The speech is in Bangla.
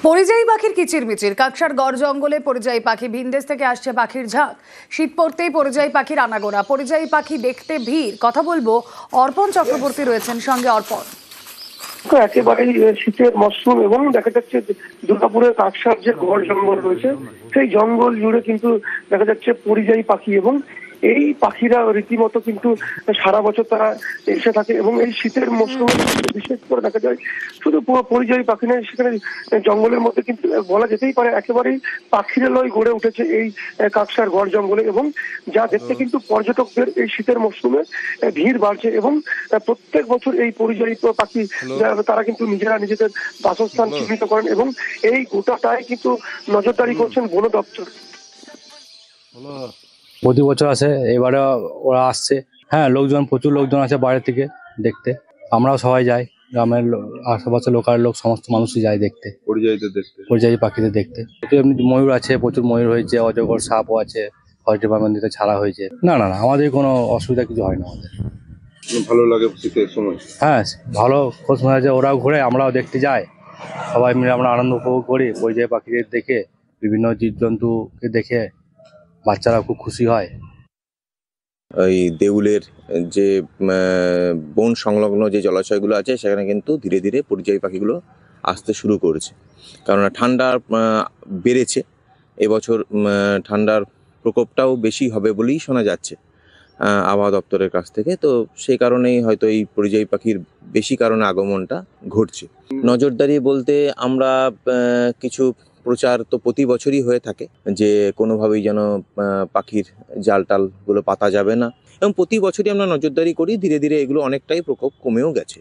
পরিযায়ী পাখির কিচিরমিচির। কাকসার গড় জঙ্গলে পরিযায়ী পাখি, ভিনদেশ থেকে আসছে পাখির ঝাঁক। শীত পড়তেই পরিযায়ী পাখির আনাগোনা। পরিযায়ী পাখি দেখতে ভিড়। কথা বলবো, অর্পণ চক্রবর্তী রয়েছেন সঙ্গে। অর্পণ, একেবারেই শীতের মরশুম এবং দেখা যাচ্ছে দুর্গাপুরের কাকসার যে গড় জঙ্গল রয়েছে সেই জঙ্গল জুড়ে কিন্তু দেখা যাচ্ছে পরিযায়ী পাখি, এবং এই পাখিরা রীতিমতো কিন্তু সারা বছর তারা এসে থাকে এবং এই শীতের মরশুমে বিশেষ করে দেখা যায় শুধু পরিযায়ী পাখি নয়, সেখানে জঙ্গলের মধ্যে কিন্তু বলা যেতেই পারে একেবারেই পাখিরালয় গড়ে উঠেছে এই কাকসার গড় জঙ্গলে, এবং যা দেখতে কিন্তু পর্যটকদের এই শীতের মরশুমে ভিড় বাড়ছে। এবং প্রত্যেক বছর এই পরিযায়ী পাখি তারা কিন্তু নিজেরা নিজেদের বাসস্থান চিহ্নিত করেন এবং এই গোটাটাই কিন্তু নজরদারি করছেন বন দপ্তর। প্রতি বছর আসে, এবারে ওরা আসছে। হ্যাঁ, লোকজন, প্রচুর লোকজন আছে বাইরে থেকে দেখতে। আমরাও সবাই যাই, গ্রামের আশেপাশে লোকাল লোক সমস্ত মানুষই যায় দেখতে, পরিযায়ী পাখিদের দেখতে। এমনি ময়ূর আছে, প্রচুর ময়ূর হয়েছে, অজগর সাপও আছে, ফরেস্ট ডিপার্টমেন্ট থেকে ছাড়া হয়েছে। না না না, আমাদের কোনো অসুবিধা কিছু হয় না। আমাদের ভালো লাগে শীতের সময়। হ্যাঁ, ভালো খোঁজ শোনা যায়, ওরাও ঘুরে, আমরাও দেখতে যাই। সবাই মিলে আমরা আনন্দ উপভোগ করি পরিযায়ী পাখিদের দেখে। বিভিন্ন জীবজন্তুকে দেখে বাচ্চারা খুব খুশি হয়। ওই দেউলের যে বন সংলগ্ন যে জলাশয়গুলো আছে সেখানে কিন্তু ধীরে ধীরে পরিযায়ী পাখিগুলো আসতে শুরু করেছে, কারণ ঠান্ডা বেড়েছে। এবছর ঠান্ডার প্রকোপটাও বেশি হবে বলেই শোনা যাচ্ছে আবহাওয়া দপ্তরের কাছ থেকে। তো সেই কারণেই হয়তো এই পরিযায়ী পাখির বেশি কারণে আগমনটা ঘটছে। নজরদারি বলতে আমরা কিছু প্রচার তো প্রতি বছরই হয়ে থাকে যে কোনোভাবেই যেন পাখির জাল টালগুলো পাতা যাবে না, এবং প্রতি বছরই আমরা নজরদারি করি। ধীরে ধীরে এগুলো অনেকটাই প্রকোপ কমেও গেছে।